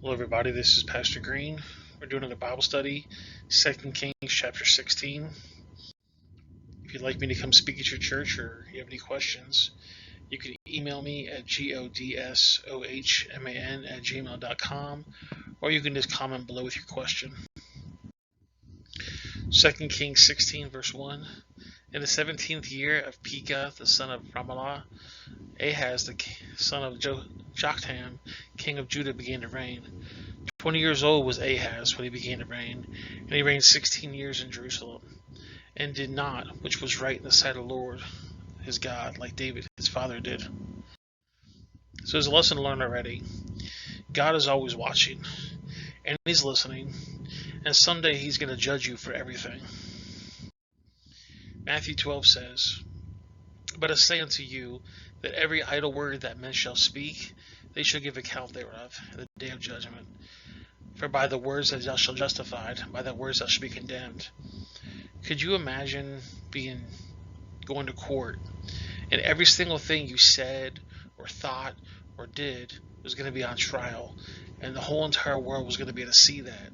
Hello, everybody. This is Pastor Green. We're doing a Bible study, 2 Kings chapter 16. If you'd like me to come speak at your church or you have any questions, you can email me at godsohman@gmail.com, or you can just comment below with your question. 2 Kings 16, verse 1. In the 17th year of Pekah, the son of Ramalah, Ahaz, the son of Jotham, king of Judah, began to reign. 20 years old was Ahaz when he began to reign, and he reigned 16 years in Jerusalem, and did not which was right in the sight of the Lord his God, like David his father did. So there's a lesson to learn already. God is always watching, and he's listening, and someday he's going to judge you for everything. Matthew 12 says, But I say unto you, that every idle word that men shall speak, they shall give account thereof in the day of judgment. For by the words that thou shalt be justified, by the words thou shalt be condemned. Could you imagine going to court, and every single thing you said or thought or did was going to be on trial, and the whole entire world was going to be able to see that?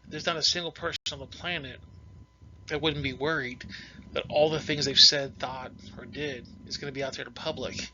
There's not a single person on the planet that wouldn't be worried that all the things they've said, thought, or did is going to be out there to public.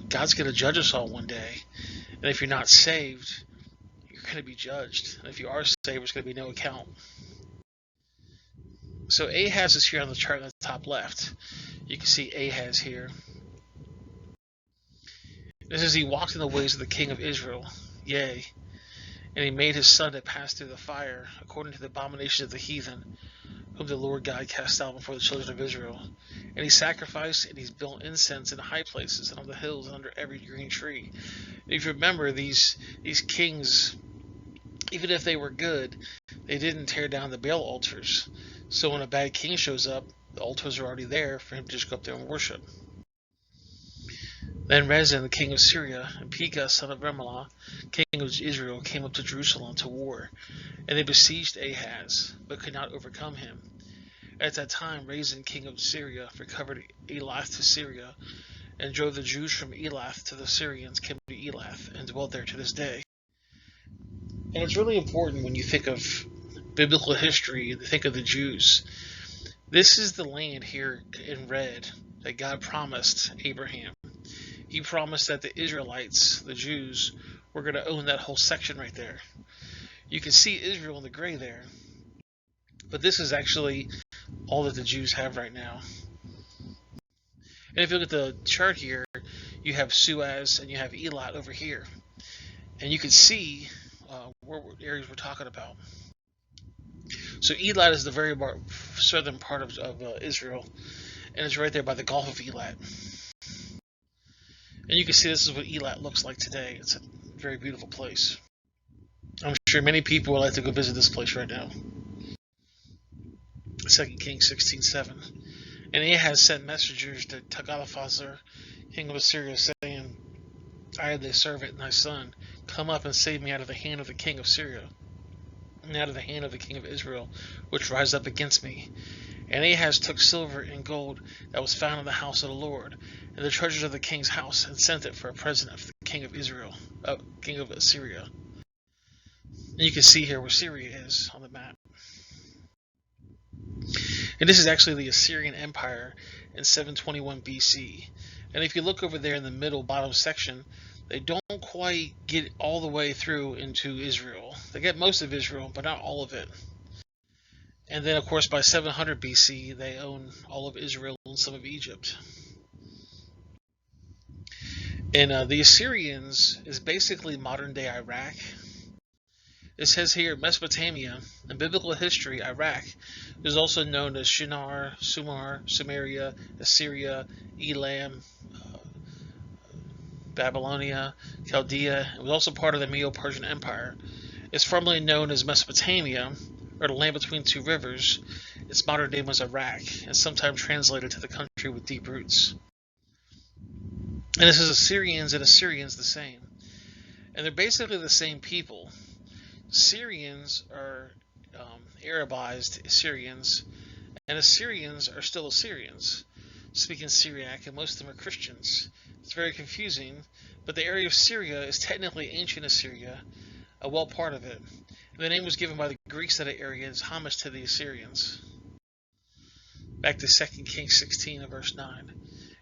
God's going to judge us all one day, and if you're not saved, you're going to be judged. And if you are saved, there's going to be no account. So Ahaz is here on the chart on the top left. You can see Ahaz here. This is he walked in the ways of the king of Israel, yea, and he made his son to pass through the fire, according to the abominations of the heathen, whom the Lord God cast out before the children of Israel. And he sacrificed, and he's built incense in high places, and on the hills, and under every green tree. And if you remember, these kings, even if they were good, they didn't tear down the Baal altars. So when a bad king shows up, the altars are already there for him to just go up there and worship. Then Rezin, the king of Syria, and Pekah, son of Ramalah, king of Israel, came up to Jerusalem to war, and they besieged Ahaz, but could not overcome him. At that time, Rezin, king of Syria, recovered Elath to Syria, and drove the Jews from Elath to the Syrians came to Elath, and dwelt there to this day. And it's really important when you think of biblical history and think of the Jews. This is the land here in red that God promised Abraham. He promised that the Israelites, the Jews, were going to own that whole section right there. You can see Israel in the gray there. But this is actually all that the Jews have right now. And if you look at the chart here, you have Suez and you have Elat over here. And you can see what areas we're talking about. So Elat is the very southern part of Israel, and it's right there by the Gulf of Elat. And you can see this is what Elat looks like today. It's a very beautiful place. I'm sure many people would like to go visit this place right now. 2 Kings 16:7. And Ahaz sent messengers to Tiglath-Pileser, king of Assyria, saying, I am thy servant and thy son. Come up and save me out of the hand of the king of Syria, and out of the hand of the king of Israel, which rise up against me. And Ahaz took silver and gold that was found in the house of the Lord, and the treasures of the king's house, and sent it for a present of the king of Israel, king of Assyria. And you can see here where Syria is on the map. And this is actually the Assyrian Empire in 721 BC. And if you look over there in the middle bottom section, they don't quite get all the way through into Israel. They get most of Israel, but not all of it. And then, of course, by 700 BC, they own all of Israel and some of Egypt. And the Assyrians is basically modern-day Iraq. It says here Mesopotamia. In biblical history, Iraq is also known as Shinar, Sumar, Samaria, Assyria, Elam, Babylonia, Chaldea. It was also part of the Medo-Persian Empire. It's formerly known as Mesopotamia, or the land between two rivers. Its modern name was Iraq, and sometimes translated to the country with deep roots. And this is Assyrians and Assyrians the same. And they're basically the same people. Syrians are Arabized Assyrians, and Assyrians are still Assyrians, speaking Syriac, and most of them are Christians. It's very confusing, but the area of Syria is technically ancient Assyria, a well part of it. And the name was given by the Greeks of that area as homage to the Assyrians. Back to 2 Kings 16 and verse 9.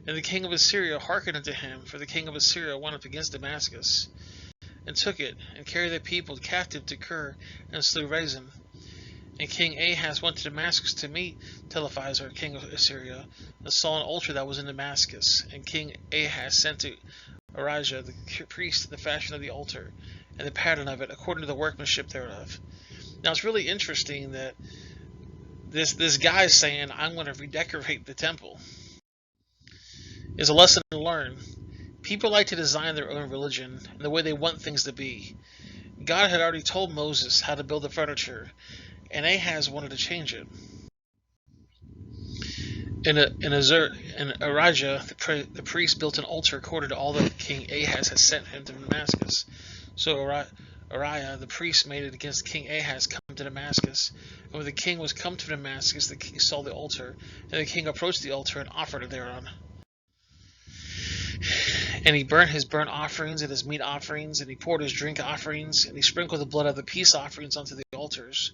And the king of Assyria hearkened unto him, for the king of Assyria went up against Damascus, and took it, and carried the people captive to Kir, and slew Rezin. And King Ahaz went to Damascus to meet Tiglath-Pileser, king of Assyria, and saw an altar that was in Damascus. And King Ahaz sent to Arijah the priest the fashion of the altar, and the pattern of it, according to the workmanship thereof. Now it's really interesting that this guy is saying, I'm going to redecorate the temple. Is a lesson to learn. People like to design their own religion and the way they want things to be. God had already told Moses how to build the furniture, and Ahaz wanted to change it. And Arijah, the priest, built an altar according to all that King Ahaz had sent him to Damascus. So Uriah, the priest, made it against King Ahaz come to Damascus. And when the king was come to Damascus, the king saw the altar, and the king approached the altar and offered it thereon. And he burnt his burnt offerings and his meat offerings, and he poured his drink offerings, and he sprinkled the blood of the peace offerings onto the altars.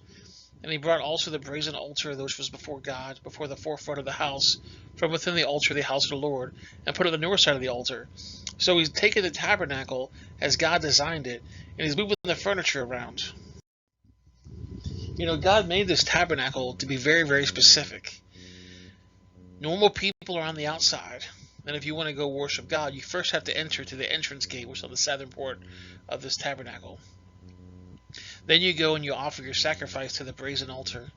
And he brought also the brazen altar which was before God, before the forefront of the house, from within the altar of the house of the Lord, and put it on the north side of the altar. So he's taken the tabernacle as God designed it, and he's moving the furniture around. You know, God made this tabernacle to be very, very specific. Normal people are on the outside. And if you want to go worship God, you first have to enter to the entrance gate, which is on the southern port of this tabernacle. Then you go and you offer your sacrifice to the brazen altar.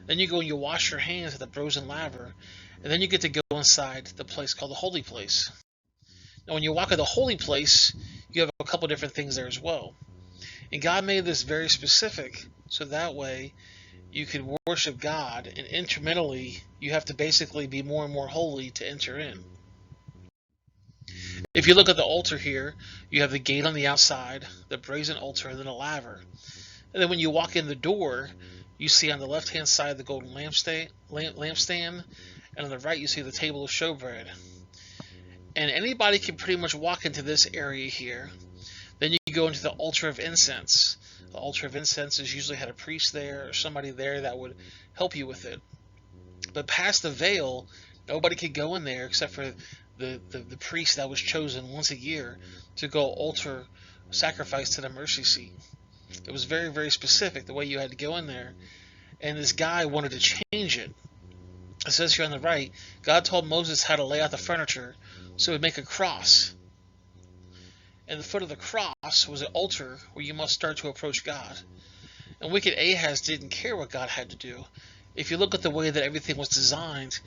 Then you go and you wash your hands at the brazen laver. And then you get to go inside the place called the holy place. Now when you walk in the holy place, you have a couple different things there as well. And God made this very specific, so that way you can worship God, and incrementally you have to basically be more and more holy to enter in. If you look at the altar here, you have the gate on the outside, the brazen altar, and then a laver. And then when you walk in the door, you see on the left-hand side the golden lampstand, and on the right you see the table of showbread. And anybody can pretty much walk into this area here. Then you go into the altar of incense. The altar of incense is usually had a priest there or somebody there that would help you with it. But past the veil, nobody could go in there except for the priest that was chosen once a year to go altar sacrifice to the mercy seat. It was very, very specific the way you had to go in there. And this guy wanted to change it. It says here on the right, God told Moses how to lay out the furniture so he would make a cross. And the foot of the cross was an altar where you must start to approach God. And wicked Ahaz didn't care what God had to do. If you look at the way that everything was designed,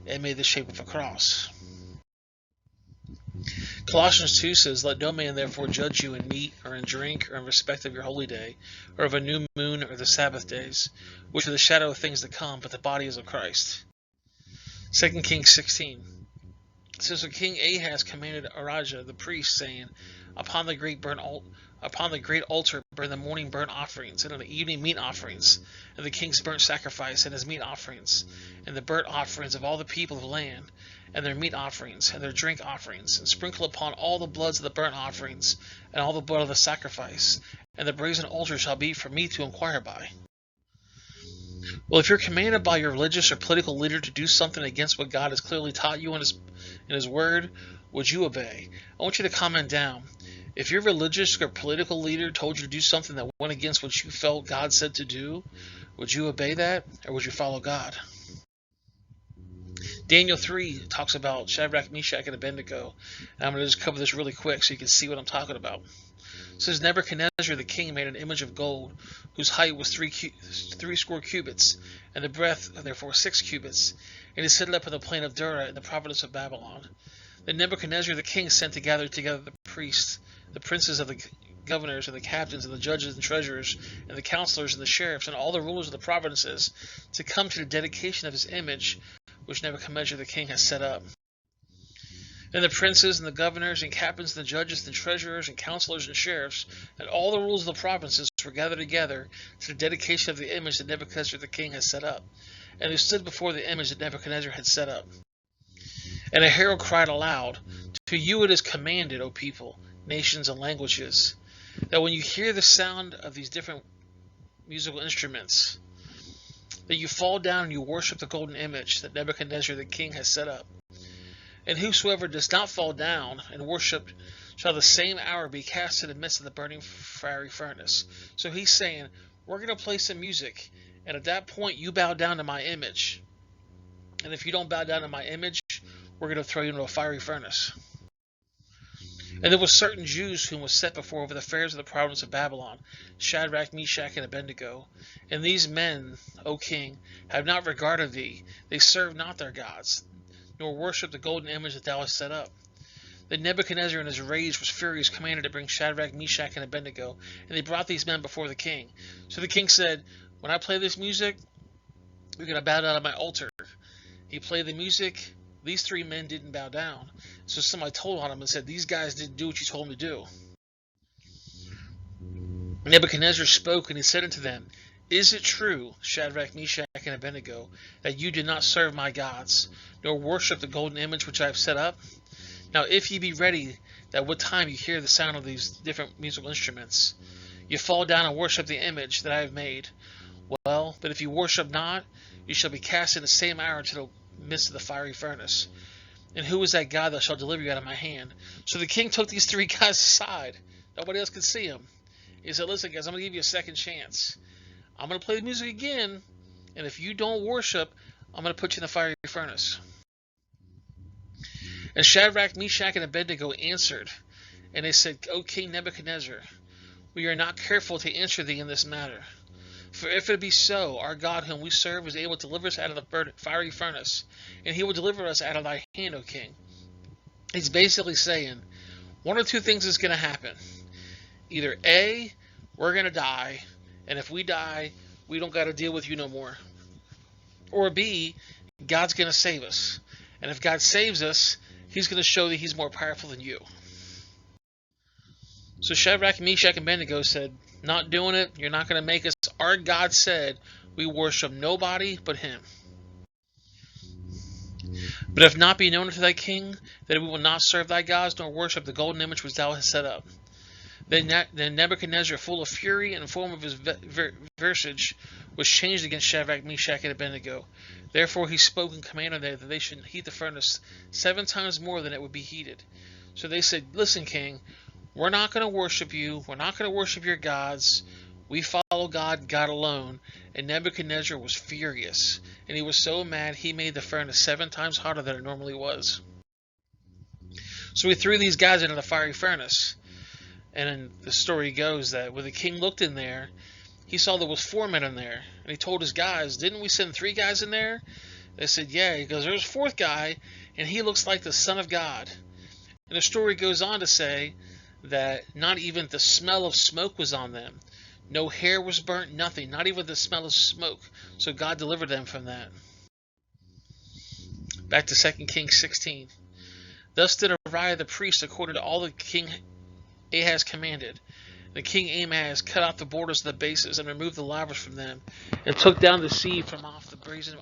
it made the shape of a cross. Colossians 2 says, Let no man therefore judge you in meat or in drink or in respect of your holy day, or of a new moon or the Sabbath days, which are the shadow of things to come, but the body is of Christ. 2 Kings 16 says, So King Ahaz commanded Arijah the priest, saying, Upon the great altar burn the morning burnt offerings, and on the evening meat offerings, and the king's burnt sacrifice and his meat offerings, and the burnt offerings of all the people of the land, and their meat offerings, and their drink offerings, and sprinkle upon all the bloods of the burnt offerings, and all the blood of the sacrifice, and the brazen altar shall be for me to inquire by. Well, if you're commanded by your religious or political leader to do something against what God has clearly taught you in His Word, would you obey? I want you to comment down. If your religious or political leader told you to do something that went against what you felt God said to do, would you obey that, or would you follow God? Daniel 3 talks about Shadrach, Meshach, and Abednego. And I'm going to just cover this really quick so you can see what I'm talking about. It says, Nebuchadnezzar the king made an image of gold, whose height was 60 cubits, and the breadth, therefore, 6 cubits. And he set it up in the plain of Dura in the province of Babylon. Then Nebuchadnezzar the king sent to gather together the priests, the princes of the governors, and the captains, and the judges, and treasurers, and the counselors, and the sheriffs, and all the rulers of the provinces, to come to the dedication of his image, which Nebuchadnezzar the king has set up. And the princes, and the governors, and captains, and the judges, and treasurers, and counselors, and sheriffs, and all the rulers of the provinces were gathered together to the dedication of the image that Nebuchadnezzar the king has set up. And they stood before the image that Nebuchadnezzar had set up. And a herald cried aloud, "To you it is commanded, O people, nations, and languages, that when you hear the sound of these different musical instruments, that you fall down and you worship the golden image that Nebuchadnezzar the king has set up. And whosoever does not fall down and worship shall the same hour be cast in the midst of the burning fiery furnace." So he's saying, we're going to play some music, and at that point you bow down to my image. And if you don't bow down to my image, we're going to throw you into a fiery furnace. And there were certain Jews whom was set before over the affairs of the province of Babylon, Shadrach, Meshach, and Abednego. And these men, O king, have not regarded thee. They serve not their gods, nor worship the golden image that thou hast set up. Then Nebuchadnezzar in his rage was furious, commanded to bring Shadrach, Meshach, and Abednego. And they brought these men before the king. So the king said, when I play this music, you're going to bow down at my altar. He played the music. These three men didn't bow down. So somebody told on him and said, these guys didn't do what you told them to do. Nebuchadnezzar spoke, and he said unto them, is it true, Shadrach, Meshach, and Abednego, that you did not serve my gods, nor worship the golden image which I have set up? Now if ye be ready, that what time you hear the sound of these different musical instruments, you fall down and worship the image that I have made. Well, but if you worship not, you shall be cast in the same hour into the midst of the fiery furnace. And who is that God that shall deliver you out of my hand? So the king took these three guys aside. Nobody else could see them. He said, listen guys, I'm going to give you a second chance. I'm going to play the music again, and if you don't worship, I'm going to put you in the fiery furnace. And Shadrach, Meshach, and Abednego answered, and they said, O King Nebuchadnezzar, we are not careful to answer thee in this matter. For if it be so, our God whom we serve is able to deliver us out of the fiery furnace, and he will deliver us out of thy hand, O king. He's basically saying, one or two things is going to happen. Either A, we're going to die, and if we die, we don't got to deal with you no more. Or B, God's going to save us. And if God saves us, he's going to show that he's more powerful than you. So Shadrach, Meshach, and Abednego said, not doing it, you're not going to make us. Our God said we worship nobody but him. But if not be known unto thy king, that we will not serve thy gods, nor worship the golden image which thou hast set up. Then Nebuchadnezzar, full of fury and form of his visage, was changed against Shadrach, Meshach, and Abednego. Therefore he spoke and commanded them that they should heat the furnace 7 times more than it would be heated. So they said, listen, king, we're not going to worship you. We're not going to worship your gods. We follow God, God alone. And Nebuchadnezzar was furious. And he was so mad he made the furnace 7 times hotter than it normally was. So he threw these guys into the fiery furnace. And then the story goes that when the king looked in there, he saw there was 4 men in there. And he told his guys, didn't we send 3 guys in there? They said, yeah. He goes, there's a 4th guy, and he looks like the Son of God. And the story goes on to say that not even the smell of smoke was on them. No hair was burnt, nothing. Not even the smell of smoke. So God delivered them from that. Back to 2 Kings 16. Thus did Uriah the priest according to all the king Ahaz commanded. The king Ahaz cut out the borders of the bases and removed the lavers from them, and took down the sea from off the brazen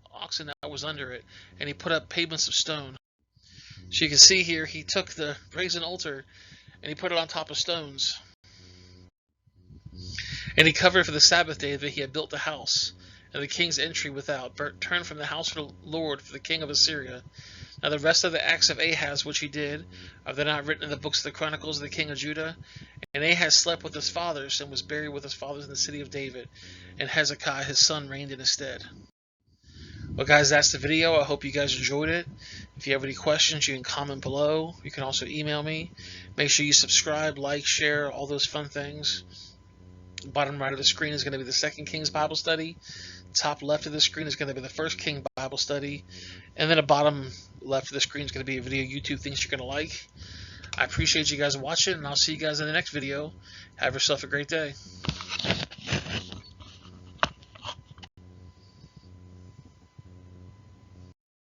oxen that was under it, and he put up pavements of stone. So you can see here, he took the brazen altar and he put it on top of stones. And he covered for the Sabbath day that he had built the house, and the king's entry without, turned from the house for the Lord for the king of Assyria. Now the rest of the acts of Ahaz which he did, are they not written in the books of the Chronicles of the king of Judah? And Ahaz slept with his fathers, and was buried with his fathers in the city of David, and Hezekiah his son reigned in his stead. Well guys, that's the video. I hope you guys enjoyed it. If you have any questions, you can comment below. You can also email me. Make sure you subscribe, like, share, all those fun things. Bottom right of the screen is going to be the 2 Kings Bible study. Top left of the screen is going to be the 1 King Bible study. And then the bottom left of the screen is going to be a video YouTube things you're going to like. I appreciate you guys watching, and I'll see you guys in the next video. Have yourself a great day.